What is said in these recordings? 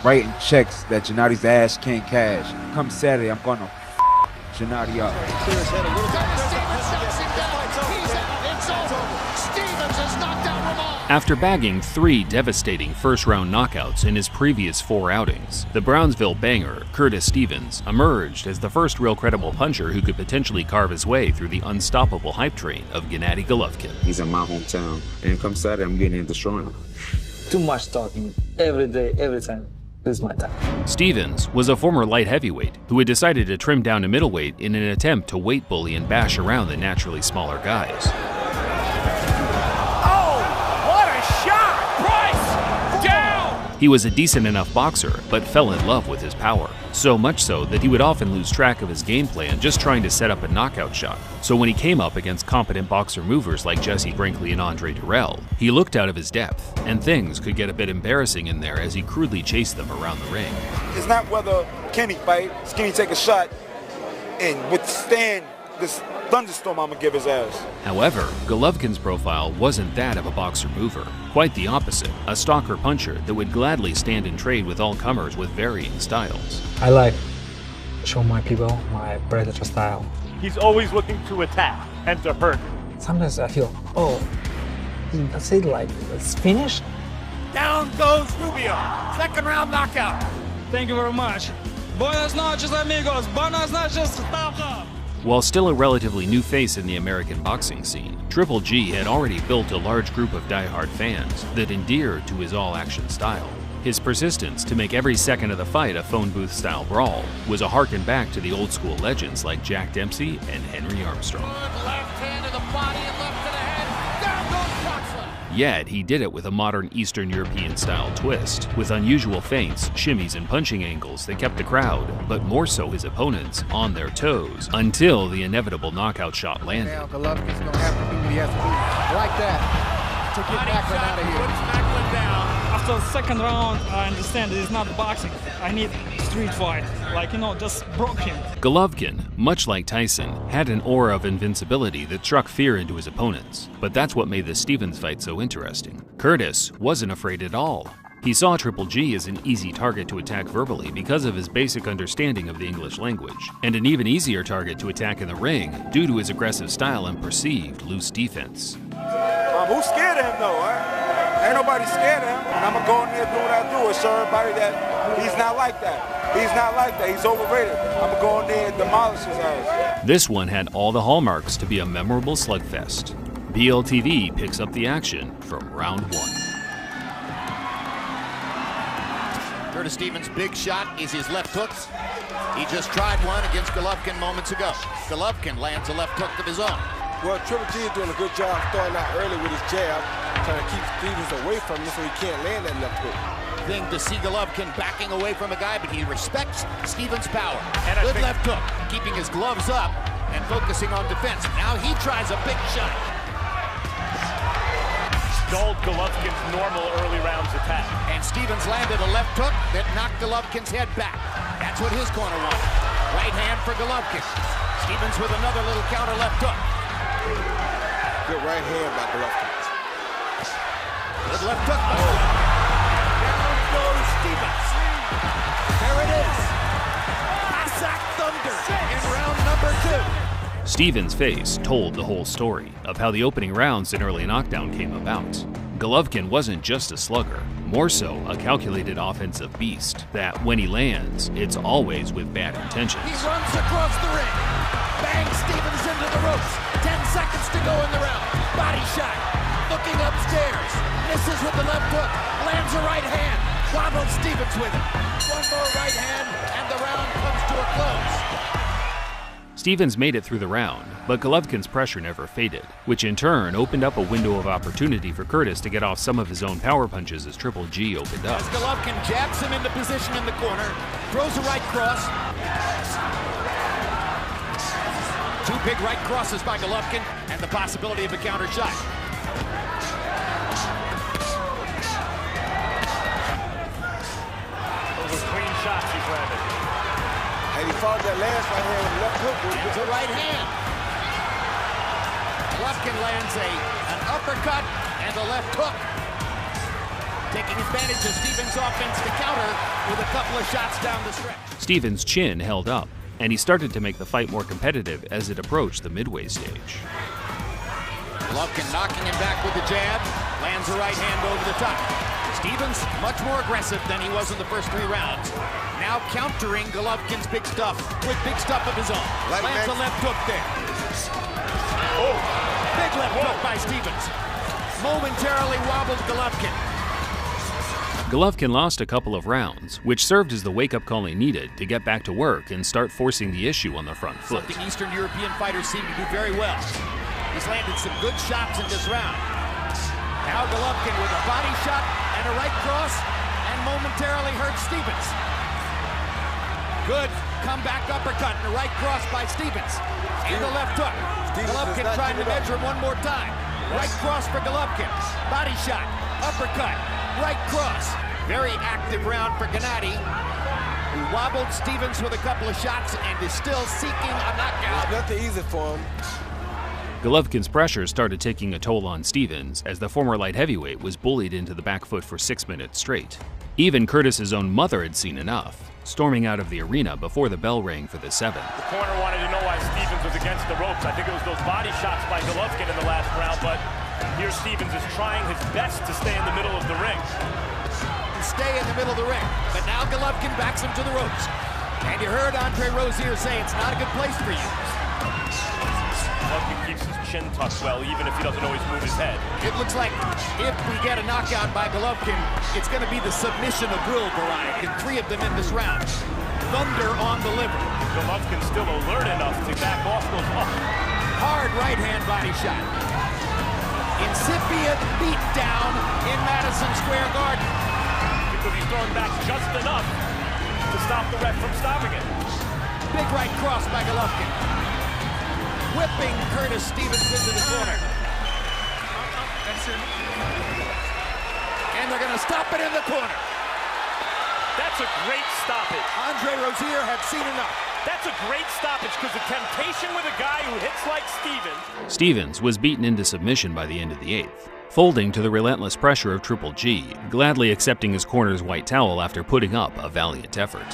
writing checks that Gennadi's ass can't cash. Come Saturday, I'm gonna Gennady up. After bagging 3 devastating first-round knockouts in his previous 4 outings, the Brownsville banger, Curtis Stevens, emerged as the first real credible puncher who could potentially carve his way through the unstoppable hype train of Gennady Golovkin. He's in my hometown, and come Saturday, I'm getting in destroying him. Too much talking, every day, every time. This is my time. Stevens was a former light heavyweight who had decided to trim down to middleweight in an attempt to weight bully and bash around the naturally smaller guys. He was a decent enough boxer, but fell in love with his power. So much so that he would often lose track of his game plan just trying to set up a knockout shot. So when he came up against competent boxer movers like Jesse Brinkley and Andre Durrell, he looked out of his depth, and things could get a bit embarrassing in there as he crudely chased them around the ring. It's not whether Kenny fight, Skinny take a shot and withstand this thunderstorm I'm gonna give his ass. However, Golovkin's profile wasn't that of a boxer mover. Quite the opposite, a stalker puncher that would gladly stand and trade with all comers with varying styles. I like show my people my predator style. He's always looking to attack and to hurt. Sometimes I feel, oh, that's it, like, it's finished? Down goes Rubio. Second round knockout. Thank you very much. Buenas noches, amigos. Buenas noches, Stavka. While still a relatively new face in the American boxing scene, Triple G had already built a large group of diehard fans that endeared to his all-action style. His persistence to make every second of the fight a phone booth-style brawl was a harken back to the old-school legends like Jack Dempsey and Henry Armstrong. Good left hand to the body and left to the head. Down goes Boxer. Yet, he did it with a modern Eastern European-style twist, with unusual feints, shimmies, and punching angles that kept the crowd, but more so his opponents, on their toes, until the inevitable knockout shot landed. Now Golovkin's gonna have to do what he has to do, like that, to get Macklin out of here. Puts Macklin down. After the second round, I understand it is not boxing. I need street fight, like, just broke him. Golovkin, much like Tyson, had an aura of invincibility that struck fear into his opponents, but that's what made the Stevens fight so interesting. Curtis wasn't afraid at all. He saw Triple G as an easy target to attack verbally because of his basic understanding of the English language, and an even easier target to attack in the ring due to his aggressive style and perceived loose defense. Who's scared of him though, Ain't nobody scared of him, and I'm gonna go in there and do what I do and show everybody that he's not like that. He's not like that, he's overrated. I'm gonna go in there and demolish his ass. This one had all the hallmarks to be a memorable slugfest. BLTV picks up the action from round 1. Curtis Stevens' big shot is his left hooks. He just tried one against Golovkin moments ago. Golovkin lands a left hook of his own. Well, Triple G is doing a good job starting out early with his jab, trying to keep Stevens away from him so he can't land that left hook. Thing to see Golovkin backing away from a guy, but he respects Stevens' power. And good left hook, keeping his gloves up and focusing on defense. Now he tries a big shot. Dulled Golovkin's normal early rounds attack. And Stevens landed a left hook that knocked Golovkin's head back. That's what his corner wanted. Right hand for Golovkin. Stevens with another little counter left hook. Good right hand by Golovkin. Good left hook by Golovkin. Down goes Stevens. There it is. Cossack Thunder in round number 2. Stevens' face told the whole story of how the opening rounds in early knockdown came about. Golovkin wasn't just a slugger, more so a calculated offensive beast that, when he lands, it's always with bad intentions. He runs across the ring. Bangs Stevens into the ropes. 10 seconds to go in the round. Body shot. Looking upstairs. Misses with the left hook. Lands a right hand. Wobbles Stevens with it. One more right hand, and the round comes to a close. Stevens made it through the round, but Golovkin's pressure never faded, which in turn opened up a window of opportunity for Curtis to get off some of his own power punches as Triple G opened up. As Golovkin jabs him into position in the corner, throws a right cross. 2 big right crosses by Golovkin, and the possibility of a counter shot. Those are clean shots he's landed. And he fought that last right hand with left hook. It's a right hand. Golovkin lands an uppercut and a left hook. Taking advantage of Stevens' offense to counter with a couple of shots down the stretch. Stevens' chin held up, and he started to make the fight more competitive as it approached the midway stage. Golovkin knocking him back with the jab, lands a right hand over the top. Stevens much more aggressive than he was in the first 3 rounds. Now countering Golovkin's big stuff with big stuff of his own. Lands a left hook there. Oh, big left hook by Stevens. Momentarily wobbled Golovkin. Golovkin lost a couple of rounds, which served as the wake-up call he needed to get back to work and start forcing the issue on the front foot. Something Eastern European fighters seem to do very well. He's landed some good shots in this round. Now Golovkin with a body shot and a right cross, and momentarily hurt Stevens. Good comeback uppercut and a right cross by Stevens. And the left hook. Golovkin trying to measure him one more time. Right cross for Golovkin. Body shot, uppercut, right cross. Very active round for Gennady, who wobbled Stevens with a couple of shots and is still seeking a knockout. Nothing easy for him. Golovkin's pressure started taking a toll on Stevens as the former light heavyweight was bullied into the back foot for 6 minutes straight. Even Curtis's own mother had seen enough, storming out of the arena before the bell rang for the 7th. The corner wanted to know why Stevens was against the ropes. I think it was those body shots by Golovkin in the last round, but here Stevens is trying his best to stay in the middle of the ring. Stay in the middle of the ring, but now Golovkin backs him to the ropes. And you heard Andre Rozier say it's not a good place for you. Golovkin keeps his chin tucked well, even if he doesn't always move his head. It looks like if we get a knockout by Golovkin, it's going to be the submission of will variety. 3 of them in this round. Thunder on the liver. Golovkin's still alert enough to back off those hard right hand body shot. Incipient beat down in Madison Square Garden. Because he's throwing back just enough to stop the ref from stopping it. Big right cross by Golovkin. Whipping Curtis Stevens into the corner. And they're going to stop it in the corner. That's a great stoppage. Andre Rozier had seen enough. That's a great stoppage because the temptation with a guy who hits like Stevens. Stevens was beaten into submission by the end of the 8th, folding to the relentless pressure of Triple G, gladly accepting his corner's white towel after putting up a valiant effort.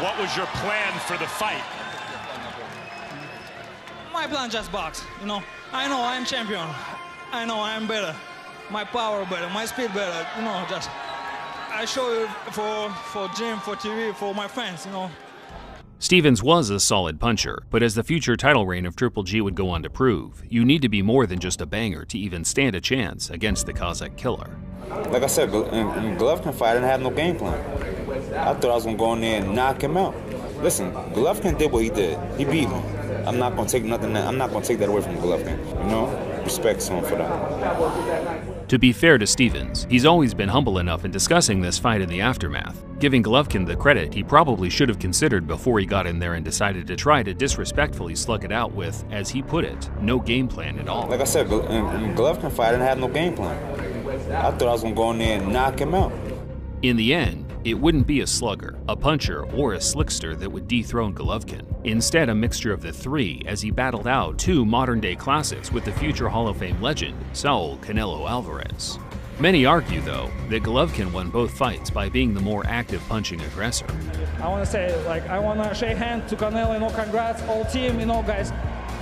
What was your plan for the fight? My plan just box, you know. I know I'm champion. I know I'm better. My power better, my speed better, you know, just I show it for gym, for TV, for my fans, you know. Stevens was a solid puncher, but as the future title reign of Triple G would go on to prove, you need to be more than just a banger to even stand a chance against the Kazakh killer. Like I said, in Golovkin fight, I didn't have no game plan. I thought I was going to go in there and knock him out. Listen, Golovkin did what he did. He beat me. I'm not going to take nothing. I'm not going to take that away from Golovkin. You know, respect to him for that. To be fair to Stevens, he's always been humble enough in discussing this fight in the aftermath, giving Golovkin the credit he probably should have considered before he got in there and decided to try to disrespectfully slug it out with, as he put it, no game plan at all. Like I said, in Golovkin fight, I didn't have no game plan. I thought I was going to go in there and knock him out. In the end, it wouldn't be a slugger, a puncher, or a slickster that would dethrone Golovkin. Instead, a mixture of the 3 as he battled out 2 modern-day classics with the future Hall of Fame legend, Saul Canelo Alvarez. Many argue, though, that Golovkin won both fights by being the more active punching aggressor. I want to say, like, I want to shake hands to Canelo, you know, congrats, all team, you know, guys.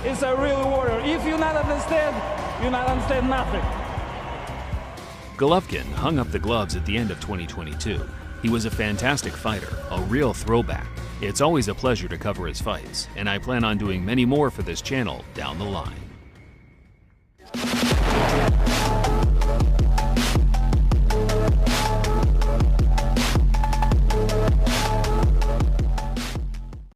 It's a real warrior. If you not understand nothing. Golovkin hung up the gloves at the end of 2022. He was a fantastic fighter, a real throwback. It's always a pleasure to cover his fights, and I plan on doing many more for this channel down the line.